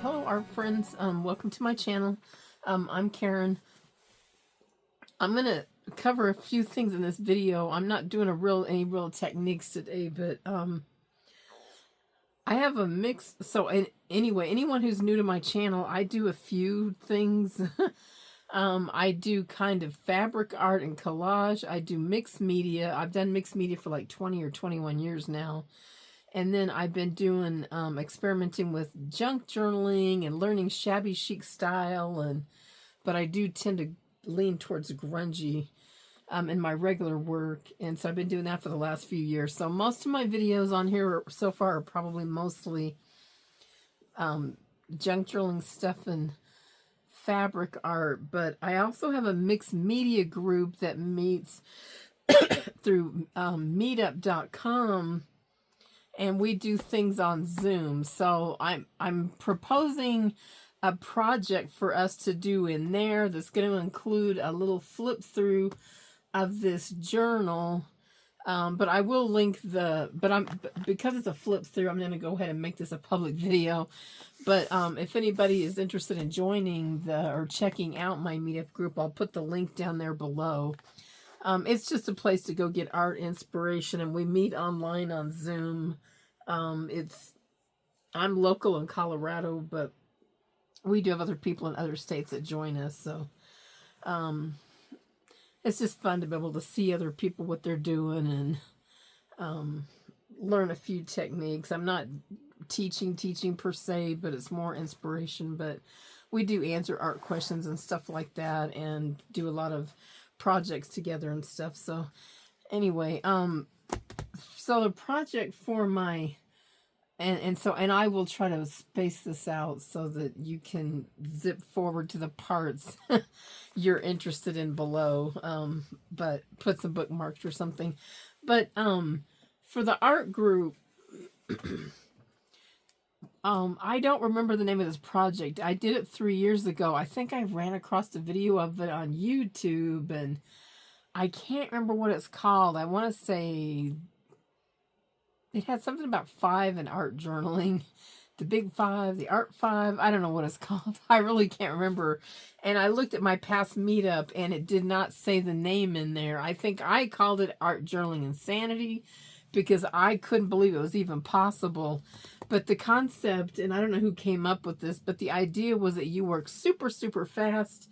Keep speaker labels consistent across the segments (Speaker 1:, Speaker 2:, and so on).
Speaker 1: Hello, art friends. Welcome to my channel. I'm Karen. I'm gonna cover a few things in this video. I'm not doing any real techniques today, but I have a mix. So anyway, anyone who's new to my channel, I do a few things. I do kind of fabric art and collage. I do mixed media. I've done mixed media for like 20 or 21 years now. And then I've been doing experimenting with junk journaling and learning shabby chic style, but I do tend to lean towards grungy in my regular work, and so I've been doing that for the last few years. So most of my videos on here so far are probably mostly junk journaling stuff and fabric art, but I also have a mixed media group that meets through meetup.com. And we do things on Zoom. So I'm proposing a project for us to do in there that's going to include a little flip through of this journal. But I will link because it's a flip through, I'm going to go ahead and make this a public video. But if anybody is interested in joining or checking out my meetup group, I'll put the link down there below. It's just a place to go get art inspiration, and we meet online on Zoom. I'm local in Colorado, but we do have other people in other states that join us. So it's just fun to be able to see other people, what they're doing, and learn a few techniques. I'm not teaching per se, but it's more inspiration. But we do answer art questions and stuff like that, and do a lot of projects together and stuff. So anyway, so the project for my and I will try to space this out so that you can zip forward to the parts you're interested in below, but put some bookmarks or something. But for the art group, I don't remember the name of this project. I did it 3 years ago. I think I ran across a video of it on YouTube, and I can't remember what it's called. I want to say it had something about 5 and art journaling. The Big 5, the Art 5. I don't know what it's called. I really can't remember. And I looked at my past meetup, and it did not say the name in there. I think I called it Art Journaling Insanity because I couldn't believe it was even possible. But the concept, and I don't know who came up with this, but the idea was that you work super, super fast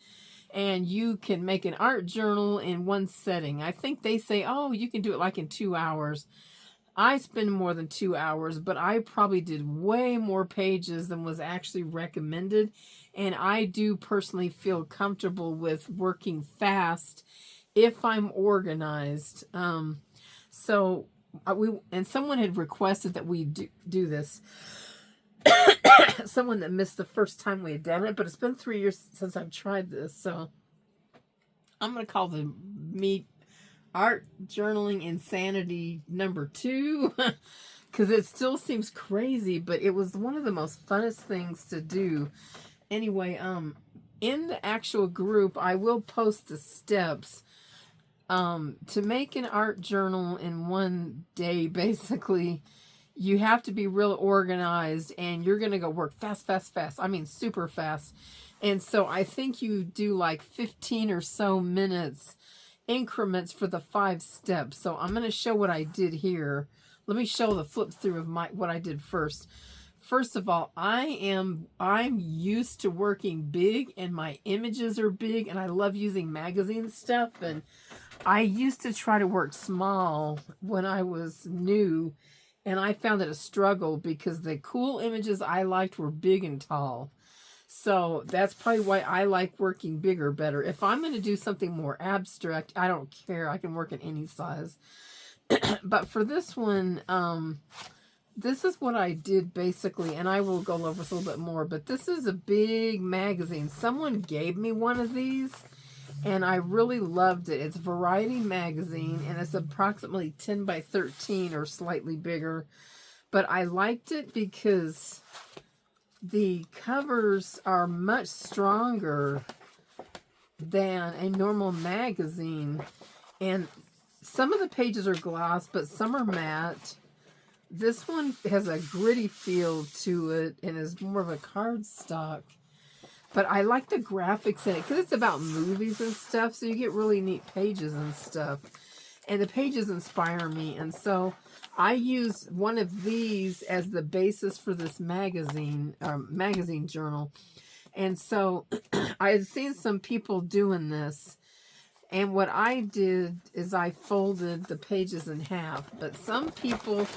Speaker 1: and you can make an art journal in one setting. I think they say, oh, you can do it like in 2 hours. I spend more than 2 hours, but I probably did way more pages than was actually recommended. And I do personally feel comfortable with working fast if I'm organized. And someone had requested that we do this. Someone that missed the first time we had done it, but it's been 3 years since I've tried this, so I'm going to call the Art Journaling Insanity number 2 because it still seems crazy, but it was one of the most funnest things to do. Anyway, in the actual group, I will post the steps. To make an art journal in one day, basically, you have to be real organized, and you're going to go work fast. I mean, super fast. And so I think you do like 15 or so minutes increments for the 5 steps. So I'm going to show what I did here. Let me show the flip through of what I did first. First of all, I'm used to working big, and my images are big, and I love using magazine stuff, and I used to try to work small when I was new, and I found it a struggle because the cool images I liked were big and tall. So that's probably why I like working bigger better. If I'm going to do something more abstract, I don't care. I can work in any size. But for this one, this is what I did basically, and I will go over this a little bit more, but this is a big magazine. Someone gave me one of these, and I really loved it. It's Variety Magazine, and it's approximately 10 by 13 or slightly bigger. But I liked it because the covers are much stronger than a normal magazine. And some of the pages are gloss, but some are matte. This one has a gritty feel to it and is more of a cardstock. But I like the graphics in it because it's about movies and stuff, so you get really neat pages and stuff. And the pages inspire me, and so I use one of these as the basis for this magazine journal. And so I've seen some people doing this, and what I did is I folded the pages in half. But some people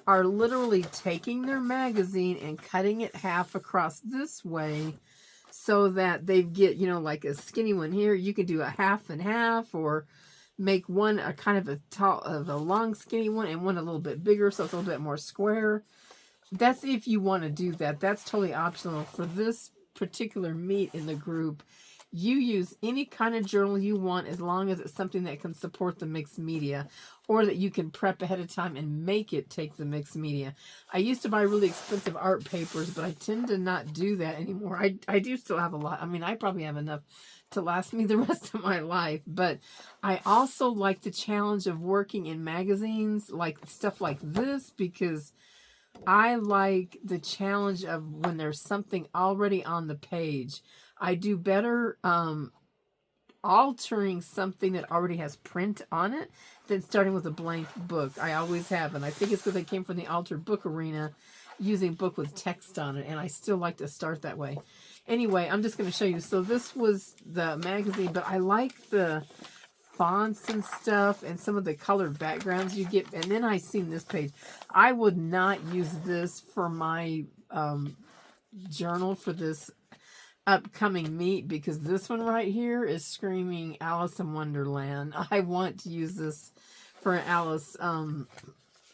Speaker 1: are literally taking their magazine and cutting it half across this way, so that they get, you know, like a skinny one here. You can do a half and half, or make one a kind of a long skinny one and one a little bit bigger, so it's a little bit more square. That's if you want to do that. That's totally optional. For this particular meet in the group, you use any kind of journal you want, as long as it's something that can support the mixed media, or that you can prep ahead of time and make it take the mixed media. I used to buy really expensive art papers, but I tend to not do that anymore. I do still have a lot. I mean, I probably have enough to last me the rest of my life, but I also like the challenge of working in magazines, like stuff like this, because I like the challenge of when there's something already on the page. I do better altering something that already has print on it than starting with a blank book. I always have, and I think it's because I came from the altered book arena, using book with text on it, and I still like to start that way. Anyway, I'm just going to show you. So this was the magazine, but I like the fonts and stuff and some of the colored backgrounds you get. And then I seen this page. I would not use this for my journal for this upcoming meet, because this one right here is screaming Alice in Wonderland. I want to use this for an Alice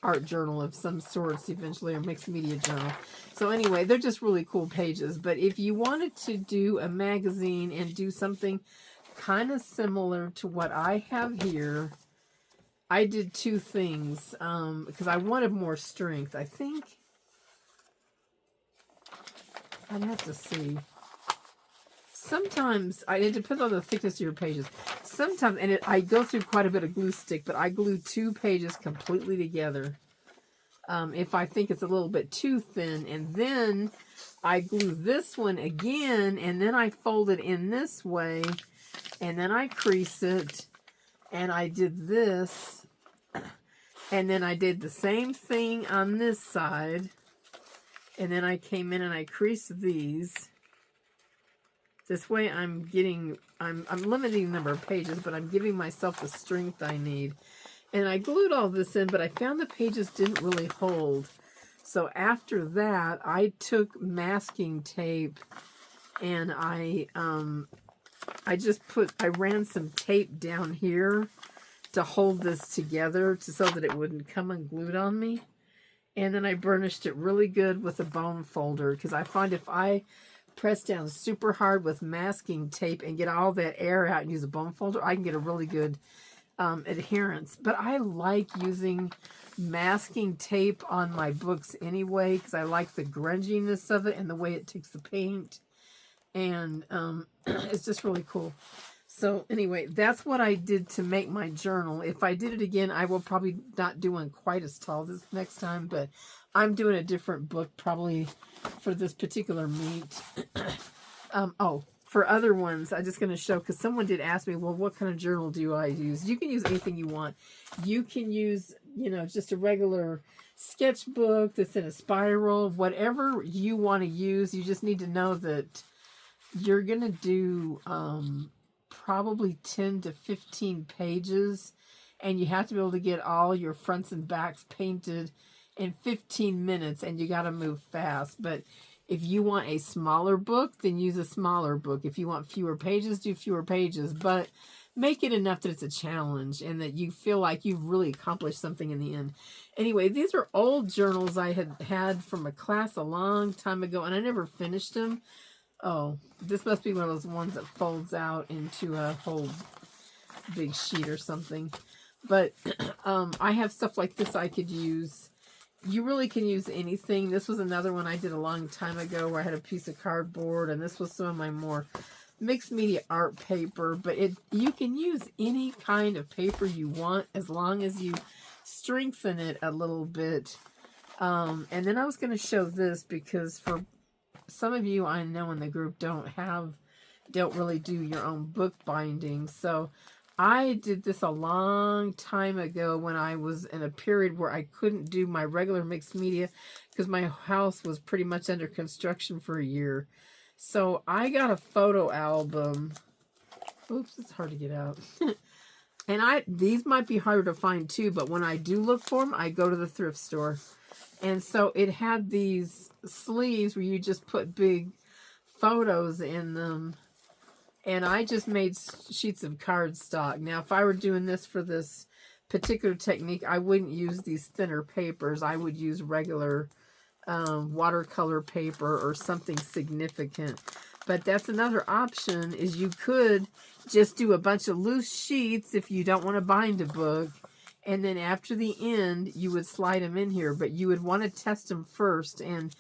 Speaker 1: art journal of some sorts eventually, or mixed media journal. So anyway, they're just really cool pages. But if you wanted to do a magazine and do something kind of similar to what I have here, I did two things because I wanted more strength. I think I'd have to see. Sometimes, it depends on the thickness of your pages. Sometimes, and I go through quite a bit of glue stick, but I glue two pages completely together. If I think it's a little bit too thin, and then I glue this one again, and then I fold it in this way, and then I crease it, and I did this, and then I did the same thing on this side, and then I came in and I creased these. This way I'm limiting the number of pages, but I'm giving myself the strength I need. And I glued all this in, but I found the pages didn't really hold. So after that, I took masking tape, and I ran some tape down here to hold this together so that it wouldn't come unglued on me. And then I burnished it really good with a bone folder, because I find if I press down super hard with masking tape and get all that air out and use a bone folder, I can get a really good adherence. But I like using masking tape on my books anyway, because I like the grunginess of it and the way it takes the paint, and it's just really cool. So anyway, that's what I did to make my journal. If I did it again, I will probably not do one quite as tall this next time, but I'm doing a different book probably for this particular meet. For other ones, I'm just going to show, because someone did ask me, well, what kind of journal do I use? You can use anything you want. You can use, just a regular sketchbook that's in a spiral, whatever you want to use. You just need to know that you're going to do probably 10 to 15 pages, and you have to be able to get all your fronts and backs painted in 15 minutes, and you got to move fast. But if you want a smaller book, then use a smaller book. If you want fewer pages, do fewer pages, but make it enough that it's a challenge and that you feel like you've really accomplished something in the end. Anyway, these are old journals I had from a class a long time ago, and I never finished them. Oh, this must be one of those ones that folds out into a whole big sheet or something. But I have stuff like this I could use. You really can use anything. This was another one I did a long time ago where I had a piece of cardboard, and this was some of my more mixed media art paper. But you can use any kind of paper you want, as long as you strengthen it a little bit And then I was going to show this because for some of you I know in the group don't really do your own book binding. So I did this a long time ago when I was in a period where I couldn't do my regular mixed media because my house was pretty much under construction for a year. So I got a photo album. Oops, it's hard to get out. And these might be harder to find too, but when I do look for them, I go to the thrift store. And so it had these sleeves where you just put big photos in them. And I just made sheets of cardstock. Now, if I were doing this for this particular technique, I wouldn't use these thinner papers. I would use regular watercolor paper or something significant. But that's another option, is you could just do a bunch of loose sheets if you don't want to bind a book. And then after the end, you would slide them in here. But you would want to test them first. And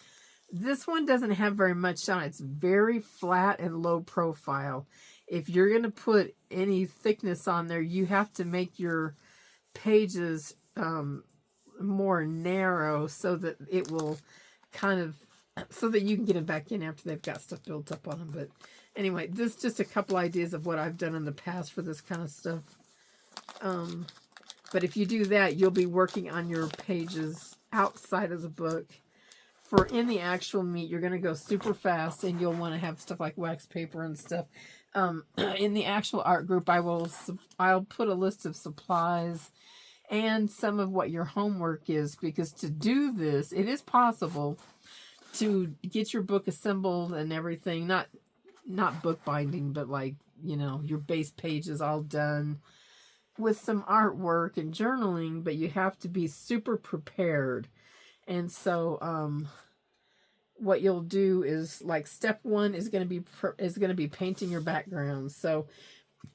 Speaker 1: this one doesn't have very much on it. It's very flat and low profile. If you're going to put any thickness on there, you have to make your pages more narrow so that it will kind of, so that you can get them back in after they've got stuff built up on them. But anyway, this is just a couple ideas of what I've done in the past for this kind of stuff. But if you do that, you'll be working on your pages outside of the book. For in the actual meat, you're going to go super fast, and you'll want to have stuff like wax paper and stuff. In the actual art group, I'll put a list of supplies and some of what your homework is, because to do this, it is possible to get your book assembled and everything, not book binding, but like, you know, your base pages all done with some artwork and journaling, but you have to be super prepared. And so what you'll do is, like, step one is going to be painting your background. So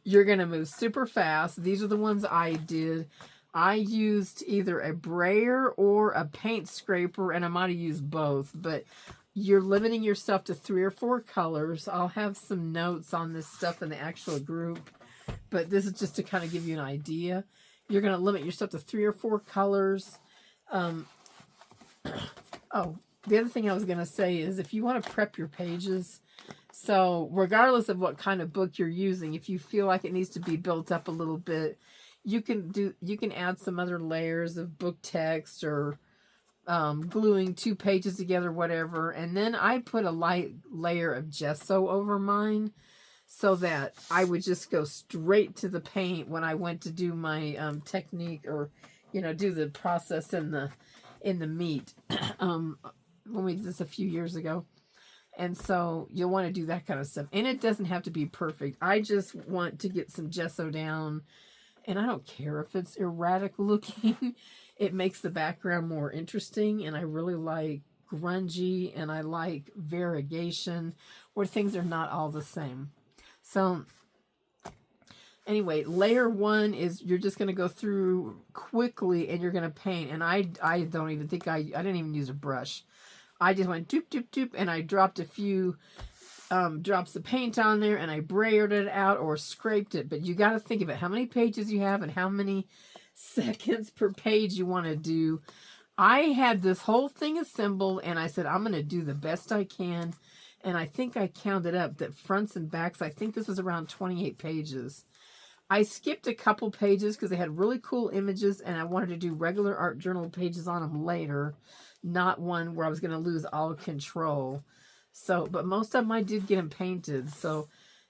Speaker 1: you're going to move super fast. These are the ones I did. I used either a brayer or a paint scraper, and I might have used both, but you're limiting yourself to 3 or 4 colors. I'll have some notes on this stuff in the actual group, but this is just to kind of give you an idea. You're going to limit yourself to 3 or 4 colors. Oh, the other thing I was going to say is, if you want to prep your pages, so regardless of what kind of book you're using, if you feel like it needs to be built up a little bit, you can add some other layers of book text, or gluing 2 pages together, whatever. And then I put a light layer of gesso over mine, so that I would just go straight to the paint when I went to do my technique, or, you know, do the process in the meat. When we did this a few years ago. And so you'll want to do that kind of stuff. And it doesn't have to be perfect. I just want to get some gesso down. And I don't care if it's erratic looking. It makes the background more interesting. And I really like grungy, and I like variegation, where things are not all the same. So anyway, layer 1 is, you're just going to go through quickly and you're going to paint. And I don't even think I didn't even use a brush. I just went doop, doop, doop, and I dropped a few drops of paint on there, and I brayered it out or scraped it. But you got to think of it, how many pages you have and how many seconds per page you want to do. I had this whole thing assembled, and I said, I'm going to do the best I can. And I think I counted up that fronts and backs, I think this was around 28 pages. I skipped a couple pages because they had really cool images, and I wanted to do regular art journal pages on them later, not one where I was going to lose all control. So, but most of them I did get them painted. So,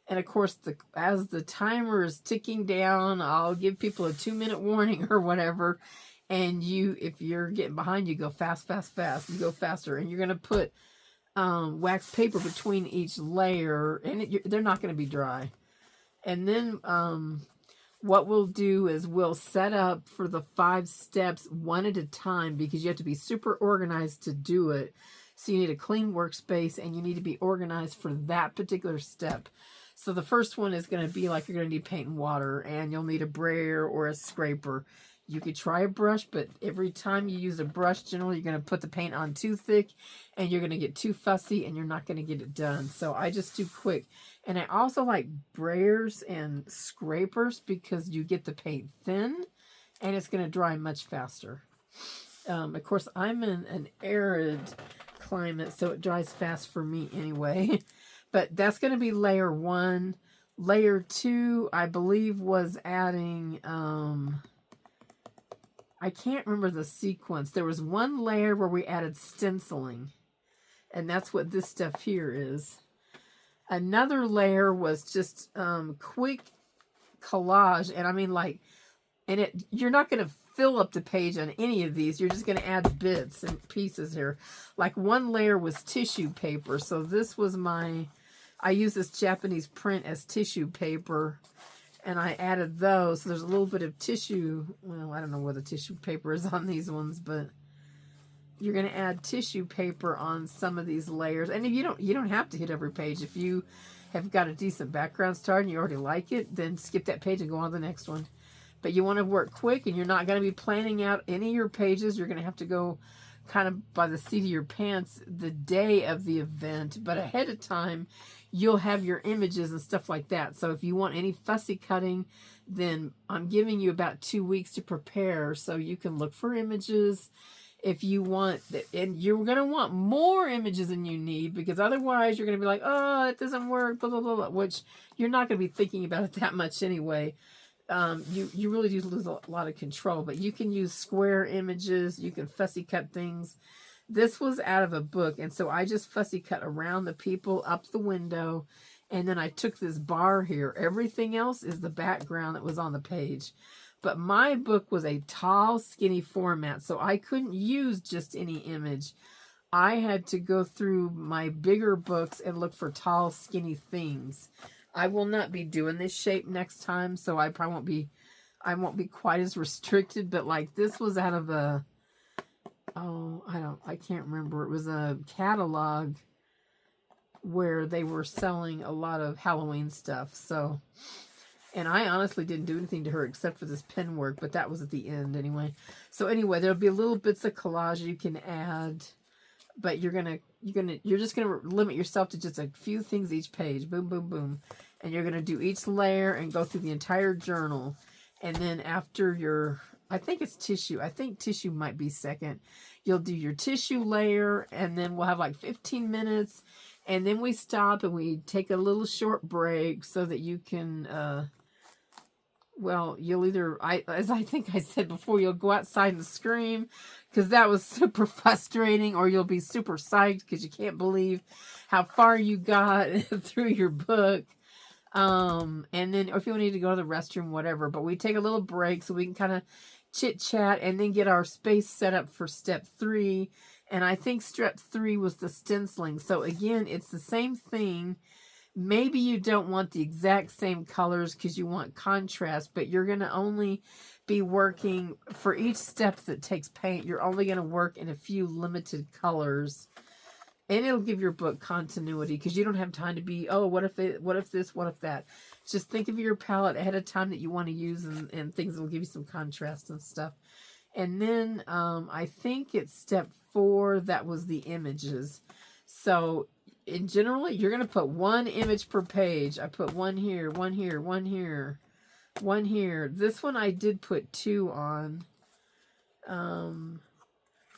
Speaker 1: and of course, as the timer is ticking down, I'll give people a 2-minute warning or whatever. And if you're getting behind, you go fast, fast, fast. You go faster, and you're going to put wax paper between each layer, and they're not going to be dry. And then what we'll do is we'll set up for the 5 steps one at a time, because you have to be super organized to do it. So you need a clean workspace, and you need to be organized for that particular step. So the first one is going to be like, you're going to need paint and water, and you'll need a brayer or a scraper. You could try a brush, but every time you use a brush, generally you're going to put the paint on too thick, and you're going to get too fussy, and you're not going to get it done. So I just do quick. And I also like brayers and scrapers, because you get the paint thin, and it's going to dry much faster. Of course, I'm in an arid climate, so it dries fast for me anyway. But that's going to be layer 1. Layer 2, I believe, was adding, I can't remember the sequence. There was one layer where we added stenciling, and that's what this stuff here is. Another layer was just quick collage, and I mean, like, and you're not going to fill up the page on any of these. You're just going to add bits and pieces here. Like, one layer was tissue paper, so this was I use this Japanese print as tissue paper, and I added those. So there's a little bit of tissue. Well, I don't know where the tissue paper is on these ones, but you're going to add tissue paper on some of these layers. And if you don't have to hit every page. If you have got a decent background start and you already like it, then skip that page and go on to the next one. But you want to work quick, and you're not going to be planning out any of your pages. You're going to have to go kind of by the seat of your pants the day of the event, but ahead of time you'll have your images and stuff like that. So if you want any fussy cutting, then I'm giving you about 2 weeks to prepare, so you can look for images if you want, and you're going to want more images than you need, because otherwise you're going to be like, oh, it doesn't work, blah, blah, blah, blah, which you're not going to be thinking about it that much anyway. You really do lose a lot of control, but you can use square images. You can fussy cut things. This was out of a book, and so I just fussy cut around the people, up the window, and then I took this bar here. Everything else is the background that was on the page. But my book was a tall, skinny format, so I couldn't use just any image. I had to go through my bigger books and look for tall, skinny things. I will not be doing this shape next time, so I probably won't be quite as restricted, but like this was out of a, I can't remember. It was a catalog where they were selling a lot of Halloween stuff. So, and I honestly didn't do anything to her except for this pen work, but that was at the end anyway. So anyway, there'll be little bits of collage you can add, but you're just gonna limit yourself to just a few things each page. Boom, boom, boom. And you're gonna do each layer and go through the entire journal. And then after I think it's tissue. I think tissue might be second. You'll do your tissue layer, and then we'll have like 15 minutes. And then we stop and we take a little short break so that you can, well, you'll either, as I think I said before, you'll go outside and scream because that was super frustrating, or you'll be super psyched because you can't believe how far you got through your book. And then, or if you need to go to the restroom, whatever, but we take a little break so we can kind of chit chat and then get our space set up for step 3. And I think step 3 was the stenciling. So again, it's the same thing. Maybe you don't want the exact same colors because you want contrast, but you're going to only be working for each step that takes paint. You're only going to work in a few limited colors, and it'll give your book continuity because you don't have time to be, oh, what if this, what if that. Just think of your palette ahead of time that you want to use, and things will give you some contrast and stuff. And then I think it's step 4 that was the images. So in general, you're going to put 1 image per page. I put 1 here, 1 here, 1 here, 1 here. This one I did put 2 on.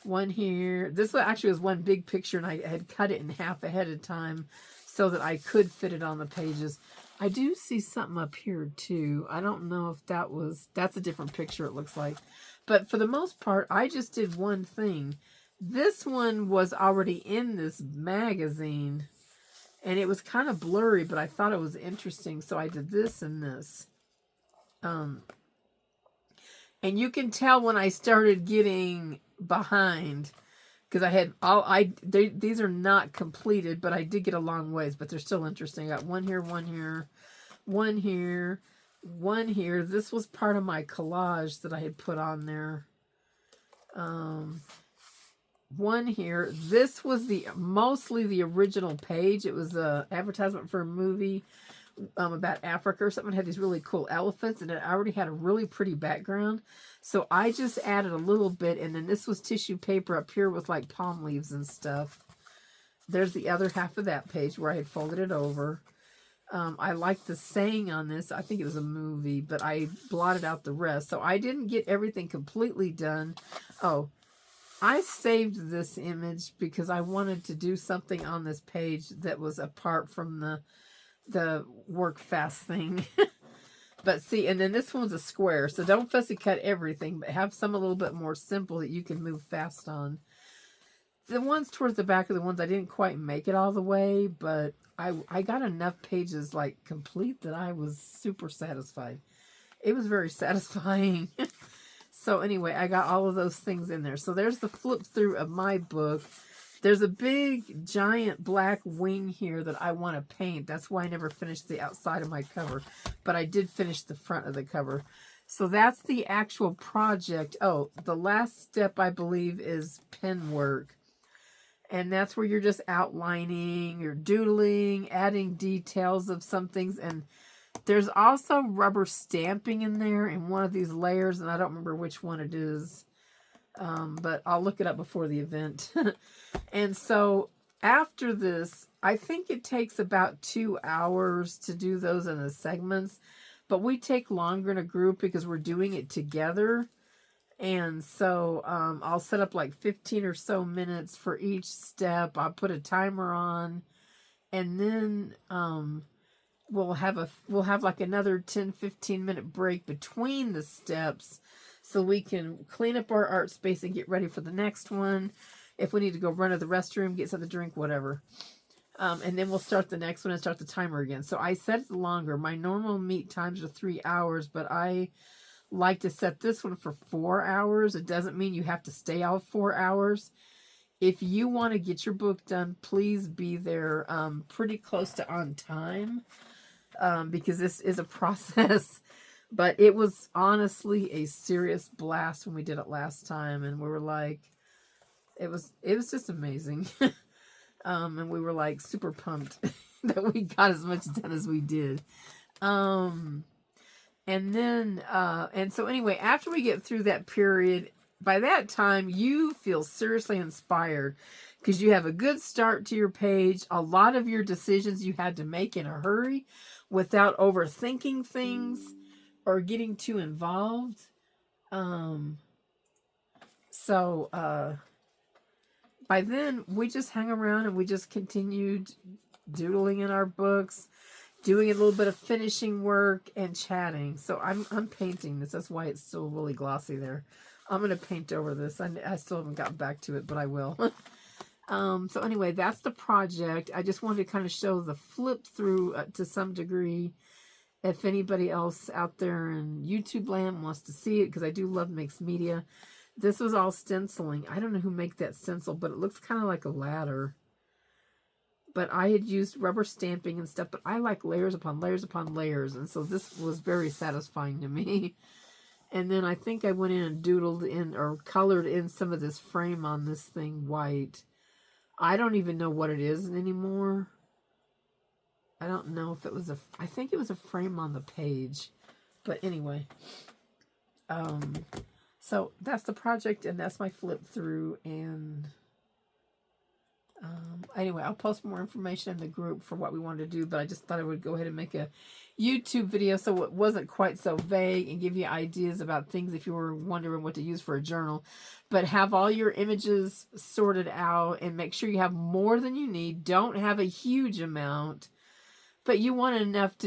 Speaker 1: 1 here. This one actually was one big picture, and I had cut it in half ahead of time so that I could fit it on the pages. I do see something up here too. I don't know if that's a different picture, it looks like. But for the most part, I just did one thing. This one was already in this magazine, and it was kind of blurry, but I thought it was interesting, so I did this and this. And you can tell when I started getting behind, because I had these are not completed, but I did get a long ways, but they're still interesting. I got 1 here, 1 here, 1 here, 1 here. This was part of my collage that I had put on there. 1 here. This was mostly the original page. It was an advertisement for a movie about Africa or something. It had these really cool elephants, and it already had a really pretty background. So I just added a little bit, and then this was tissue paper up here with like palm leaves and stuff. There's the other half of that page where I had folded it over. I like the saying on this. I think it was a movie, but I blotted out the rest. So I didn't get everything completely done. Oh, I saved this image because I wanted to do something on this page that was apart from the work fast thing. But see, and then this one's a square, so don't fussy cut everything, but have some a little bit more simple that you can move fast on. The ones towards the back are the ones I didn't quite make it all the way, but I got enough pages like complete that I was super satisfied. It was very satisfying. So anyway, I got all of those things in there. So there's the flip through of my book. There's a big, giant black wing here that I want to paint. That's why I never finished the outside of my cover. But I did finish the front of the cover. So that's the actual project. Oh, the last step, I believe, is pen work. And that's where you're just outlining, you're doodling, adding details of some things. And there's also rubber stamping in there in one of these layers. And I don't remember which one it is. But I'll look it up before the event. And so after this, I think it takes about 2 hours to do those in the segments, but we take longer in a group because we're doing it together. And so I'll set up like 15 or so minutes for each step. I'll put a timer on, and then we'll have like another 10-15 minute break between the steps, so we can clean up our art space and get ready for the next one. If we need to go run to the restroom, get something to drink, whatever. And then we'll start the next one and start the timer again. So I set it longer. My normal meet times are 3 hours, but I like to set this one for 4 hours. It doesn't mean you have to stay all 4 hours. If you want to get your book done, please be there pretty close to on time, because this is a process. But it was honestly a serious blast when we did it last time, and we were like, it was just amazing. And we were like super pumped that we got as much done as we did. And then, and so anyway, after we get through that period, by that time, you feel seriously inspired because you have a good start to your page. A lot of your decisions you had to make in a hurry without overthinking things or getting too involved. By then, we just hung around and we just continued doodling in our books, doing a little bit of finishing work and chatting. So I'm painting this. That's why it's still really glossy there. I'm going to paint over this. I still haven't gotten back to it, but I will. So anyway, that's the project. I just wanted to kind of show the flip through to some degree. If anybody else out there in YouTube land wants to see it, because I do love mixed media. This was all stenciling. I don't know who made that stencil, but it looks kind of like a ladder. But I had used rubber stamping and stuff, but I like layers upon layers upon layers. And so this was very satisfying to me. And then I think I went in and doodled in or colored in some of this frame on this thing white. I don't even know what it is anymore. I don't know if it was I think it was a frame on the page. But anyway. So that's the project, and that's my flip through. And anyway, I'll post more information in the group for what we wanted to do, but I just thought I would go ahead and make a YouTube video so it wasn't quite so vague and give you ideas about things if you were wondering what to use for a journal. But have all your images sorted out and make sure you have more than you need. Don't have a huge amount. But you want enough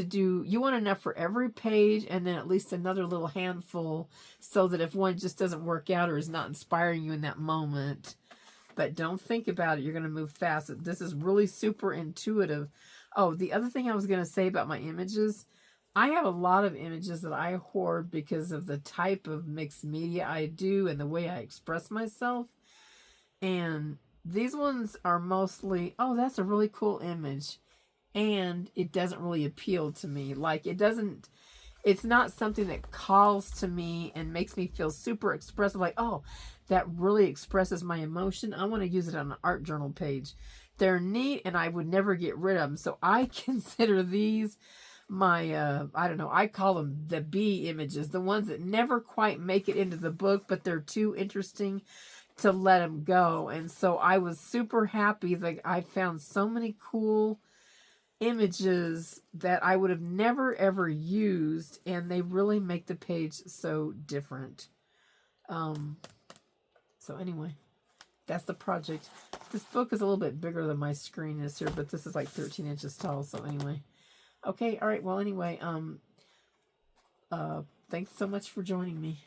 Speaker 1: for every page, and then at least another little handful so that if one just doesn't work out or is not inspiring you in that moment. But don't think about it. You're going to move fast. This is really super intuitive. Oh, the other thing I was going to say about my images, I have a lot of images that I hoard because of the type of mixed media I do and the way I express myself. And these ones are mostly, oh, that's a really cool image. And it doesn't really appeal to me. Like, it's not something that calls to me and makes me feel super expressive. Like, oh, that really expresses my emotion. I want to use it on an art journal page. They're neat and I would never get rid of them. So I consider these my, I don't know, I call them the B images. The ones that never quite make it into the book, but they're too interesting to let them go. And so I was super happy that I found so many cool images that I would have never ever used, and they really make the page so different. So anyway, that's the project. This book is a little bit bigger than my screen is here, but this is like 13 inches tall. So anyway, okay, all right. Well, anyway, thanks so much for joining me.